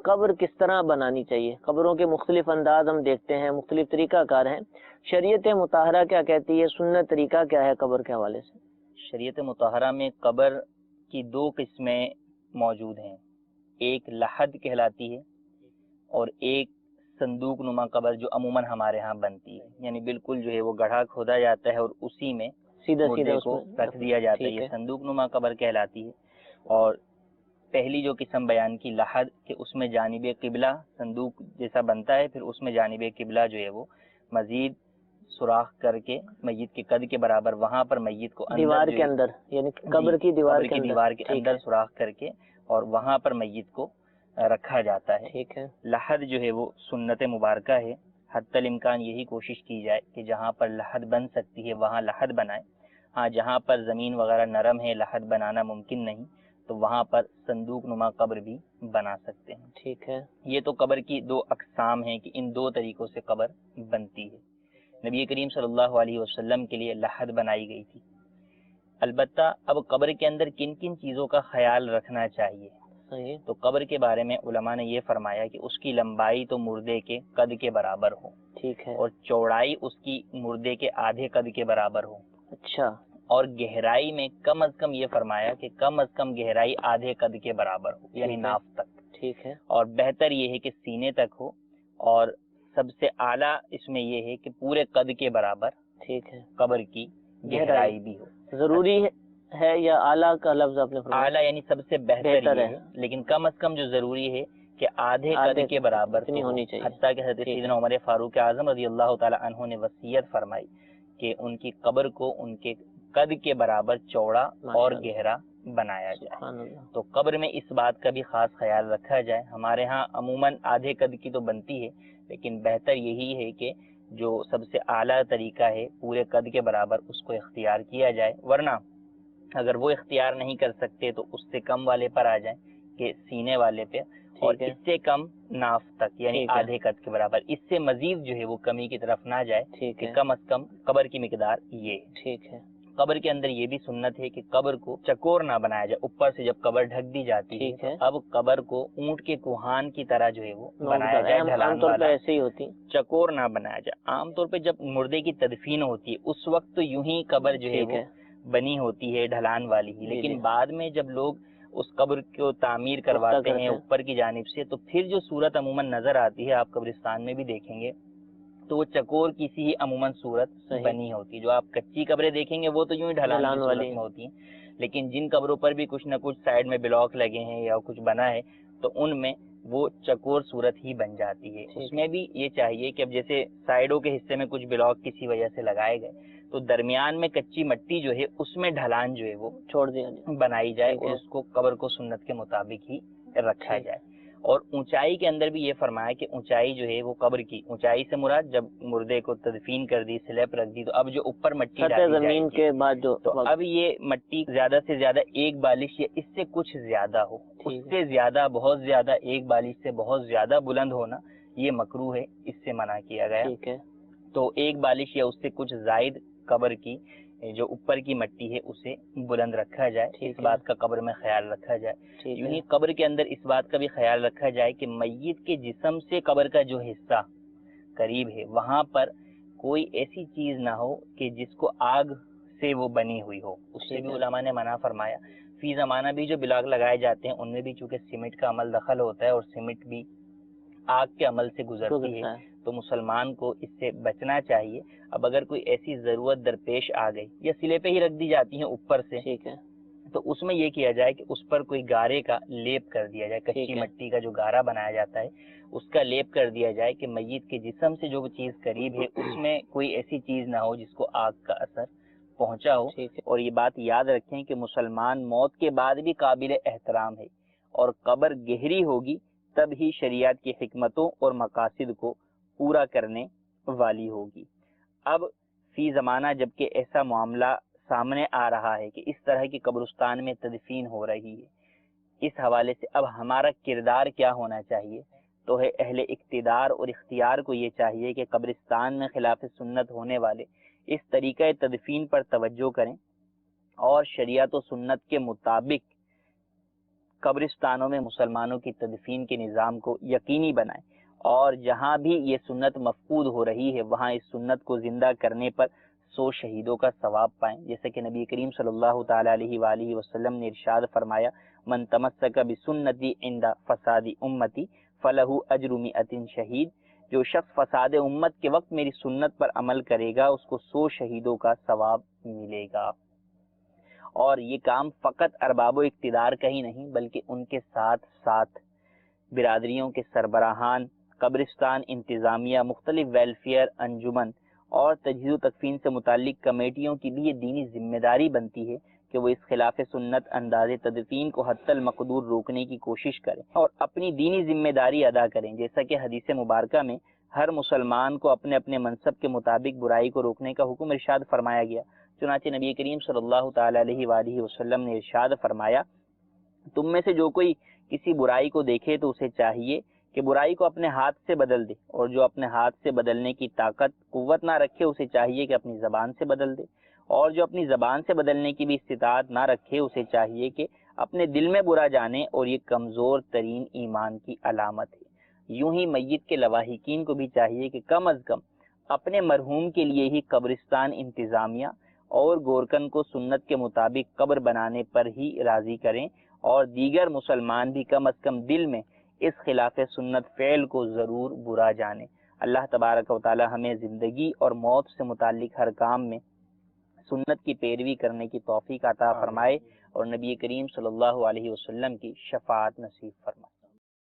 قبر کس طرح بنانی چاہیے؟ قبروں کے مختلف انداز ہم دیکھتے ہیں، مختلف طریقہ کار ہیں، شریعت مطہرہ کیا کہتی ہے، سنت طریقہ کیا ہے قبر کے حوالے سے؟ شریعت مطہرہ میں قبر کی دو قسمیں موجود ہیں، ایک لحد کہلاتی ہے اور ایک صندوق نما قبر جو عموماً ہمارے ہاں بنتی ہے، یعنی بالکل جو ہے وہ گڑھا کھودا جاتا ہے اور اسی میں مردے کو رکھ دیا جاتا ہے، یہ صندوق نما قبر کہلاتی ہے۔ اور پہلی جو قسم بیان کی لحد، کہ اس میں جانب قبلہ صندوق جیسا بنتا ہے، پھر اس میں جانب قبلہ جو ہے وہ مزید سوراخ کر کے میت کے قد کے برابر وہاں پر میت کو دیوار کے اندر، یعنی قبر کی دیوار کے اندر سوراخ کر کے اور وہاں پر میت کو رکھا جاتا ہے۔ ٹھیک ہے، لحد جو ہے وہ سنت مبارکہ ہے، حتی الامکان یہی کوشش کی جائے کہ جہاں پر لحد بن سکتی ہے وہاں لحد بنائے۔ ہاں جہاں پر زمین وغیرہ نرم ہے، لحد بنانا ممکن نہیں، تو وہاں پر صندوق نما قبر بھی بنا سکتے ہیں۔ ٹھیک ہے، یہ تو قبر کی دو اقسام ہیں کہ ان دو طریقوں سے قبر بنتی ہے۔ نبی کریم صلی اللہ علیہ وسلم کے لیے لحد بنائی گئی تھی۔ البتہ اب قبر کے اندر کن کن چیزوں کا خیال رکھنا چاہیے، تو قبر کے بارے میں علماء نے یہ فرمایا کہ اس کی لمبائی تو مردے کے قد کے برابر ہو، ٹھیک ہے، اور چوڑائی اس کی مردے کے آدھے قد کے برابر ہو۔ اچھا، اور گہرائی میں کم از کم یہ فرمایا کہ کم از کم گہرائی آدھے قد کے برابر ہو، یعنی ناف تک۔ ٹھیک ہے، اور بہتر یہ ہے کہ سینے تک ہو، اور سب سے اعلیٰ اس میں یہ ہے کہ پورے قد کے برابر ٹھیک ہے قبر کی گہرائی بھی ہو۔ ضروری ہے یا اعلیٰ کا لفظ آپ نے فرمایا؟ اعلیٰ یعنی سب سے بہتر یہ ہے، لیکن کم از کم جو ضروری ہے کہ آدھے قد کے برابر اتنی ہونی چاہیے۔ حتیٰ کہ حضرت سیدنا عمر فاروق اعظم رضی اللہ تعالی عنہ نے وصیت فرمائی کہ ان کی قبر کو ان کے قد کے برابر چوڑا اور گہرا بنایا جائے۔ تو قبر میں اس بات کا بھی خاص خیال رکھا جائے۔ ہمارے ہاں عموماً آدھے قد کی تو بنتی ہے، لیکن بہتر یہی ہے کہ جو سب سے اعلیٰ طریقہ ہے پورے قد کے برابر اس کو اختیار کیا جائے، ورنہ اگر وہ اختیار نہیں کر سکتے تو اس سے کم والے پر آ جائیں کہ سینے والے پہ، اور اس سے کم ناف تک یعنی آدھے قد کے برابر، اس سے مزید جو ہے وہ کمی کی طرف نہ جائے کہ کم از کم قبر کی مقدار یہ۔ ٹھیک ہے، قبر کے اندر یہ بھی سنت ہے کہ قبر کو چکور نہ بنایا جائے، اوپر سے جب قبر ڈھک دی جاتی ہے اب قبر کو اونٹ کے کوہان کی طرح جو ہے وہ بنایا جائے، ڈھلان والا، ایسے ہی ہوتی، چکور نہ بنایا جائے۔ عام طور پہ جب مردے کی تدفین ہوتی ہے اس وقت تو یوں ہی قبر جو ہے وہ بنی ہوتی ہے ڈھلان والی ہی، لیکن بعد میں جب لوگ اس قبر کو تعمیر کرواتے ہیں اوپر کی جانب سے، تو پھر جو صورت عموماً نظر آتی ہے آپ قبرستان میں بھی دیکھیں گے تو وہ چکور کی سی ہی عموماً صورت بنی ہوتی ہے۔ جو آپ کچی قبریں دیکھیں گے وہ تو یوں ہی ڈھلان والی میں ہوتی ہیں، لیکن جن قبروں پر بھی کچھ نہ کچھ سائڈ میں بلاک لگے ہیں یا کچھ بنا ہے تو ان میں وہ چکور صورت ہی بن جاتی ہے۔ اس میں بھی یہ چاہیے کہ اب جیسے سائڈوں کے حصے میں کچھ بلاک کسی وجہ سے لگائے گئے تو درمیان میں کچی مٹی جو ہے اس میں ڈھلان جو ہے وہ چھوڑ دیا جائے، بنائی جائے اور اس کو قبر کو سنت کے مطابق ہی رکھا جائے۔ اور اونچائی کے اندر بھی یہ فرمایا کہ اونچائی جو ہے وہ قبر کی اونچائی سے مراد جب مردے کو تدفین کر دی، سلیب رکھ دی، تو اب جو اوپر مٹی ڈالی زمین کے بعد تو اب یہ مٹی زیادہ سے زیادہ ایک بالش یا اس سے کچھ زیادہ ہو، اس سے زیادہ بہت زیادہ ایک بالش سے بہت زیادہ بلند ہونا یہ مکروہ ہے، اس سے منع کیا گیا۔ تو ایک بالش یا اس سے کچھ زائد قبر کی جو اوپر کی مٹی ہے اسے بلند رکھا جائے، اس بات کا قبر میں خیال رکھا جائے۔ یوں ہی قبر کے اندر اس بات کا بھی خیال رکھا جائے کہ میت کے جسم سے قبر کا جو حصہ قریب ہے وہاں پر کوئی ایسی چیز نہ ہو کہ جس کو آگ سے وہ بنی ہوئی ہو، اس سے بھی علماء نے منع فرمایا۔ فی زمانہ بھی جو بلاک لگائے جاتے ہیں ان میں بھی چونکہ سیمنٹ کا عمل دخل ہوتا ہے اور سیمنٹ بھی آگ کے عمل سے گزرتی ہے، تو مسلمان کو اس سے بچنا چاہیے۔ اب اگر کوئی ایسی ضرورت درپیش آ گئی یا سلے پہ ہی رکھ دی جاتی ہیں اوپر سے، تو اس میں یہ کیا جائے کہ اس پر کوئی گارے کا لیپ کر دیا جائے، کچی مٹی کا جو گارا بنایا جاتا ہے اس کا لیپ کر دیا جائے کہ میت کے جسم سے جو چیز قریب ہے اس میں کوئی ایسی چیز نہ ہو جس کو آگ کا اثر پہنچا ہو۔ اور یہ بات یاد رکھیں کہ مسلمان موت کے بعد بھی قابل احترام ہے، اور قبر گہری ہوگی تب ہی شریعت کی حکمتوں اور مقاصد کو پورا کرنے والی ہوگی۔ اب فی زمانہ جبکہ ایسا معاملہ سامنے آ رہا ہے کہ اس طرح کی قبرستان میں تدفین ہو رہی ہے، اس حوالے سے اب ہمارا کردار کیا ہونا چاہیے؟ تو ہے اہل اقتدار اور اختیار کو یہ چاہیے کہ قبرستان میں خلاف سنت ہونے والے اس طریقہ تدفین پر توجہ کریں اور شریعت و سنت کے مطابق قبرستانوں میں مسلمانوں کی تدفین کے نظام کو یقینی بنائیں، اور جہاں بھی یہ سنت مفقود ہو رہی ہے وہاں اس سنت کو زندہ کرنے پر 100 شہیدوں کا ثواب پائیں، جیسے کہ نبی کریم صلی اللہ تعالی علیہ وآلہ وسلم نے ارشاد فرمایا، من تمسک بسنتی عند فساد امتی فلہ اجر 100 شہید، جو شخص فساد امت کے وقت میری سنت پر عمل کرے گا اس کو 100 شہیدوں کا ثواب ملے گا۔ اور یہ کام فقط ارباب و اقتدار کا ہی نہیں بلکہ ان کے ساتھ ساتھ برادریوں کے سربراہان، قبرستان انتظامیہ، مختلف ویلفیئر انجمن اور تجہیز و تکفین سے متعلق کمیٹیوں کی بھی یہ دینی ذمہ داری بنتی ہے کہ وہ اس خلاف سنت انداز تدفین کو حتی المقدور روکنے کی کوشش کریں اور اپنی دینی ذمہ داری ادا کریں، جیسا کہ حدیث مبارکہ میں ہر مسلمان کو اپنے اپنے منصب کے مطابق برائی کو روکنے کا حکم ارشاد فرمایا گیا۔ چنانچہ نبی کریم صلی اللہ تعالی علیہ وآلہ وسلم نے ارشاد فرمایا، تم میں سے جو کوئی کسی برائی کو دیکھے تو اسے چاہیے کہ برائی کو اپنے ہاتھ سے بدل دے، اور جو اپنے ہاتھ سے بدلنے کی طاقت قوت نہ رکھے اسے چاہیے کہ اپنی زبان سے بدل دے، اور جو اپنی زبان سے بدلنے کی بھی استطاعت نہ رکھے اسے چاہیے کہ اپنے دل میں برا جانے، اور یہ کمزور ترین ایمان کی علامت ہے۔ یوں ہی میت کے لواحقین کو بھی چاہیے کہ کم از کم اپنے مرحوم کے لیے ہی قبرستان انتظامیہ اور گورکن کو سنت کے مطابق قبر بنانے پر ہی راضی کریں، اور دیگر مسلمان بھی کم از کم دل میں اس خلاف سنت فعل کو ضرور برا جانیں۔ اللہ تبارک و تعالی ہمیں زندگی اور موت سے متعلق ہر کام میں سنت کی پیروی کرنے کی توفیق عطا فرمائے، اور نبی کریم صلی اللہ علیہ وسلم کی شفاعت نصیب فرمائے۔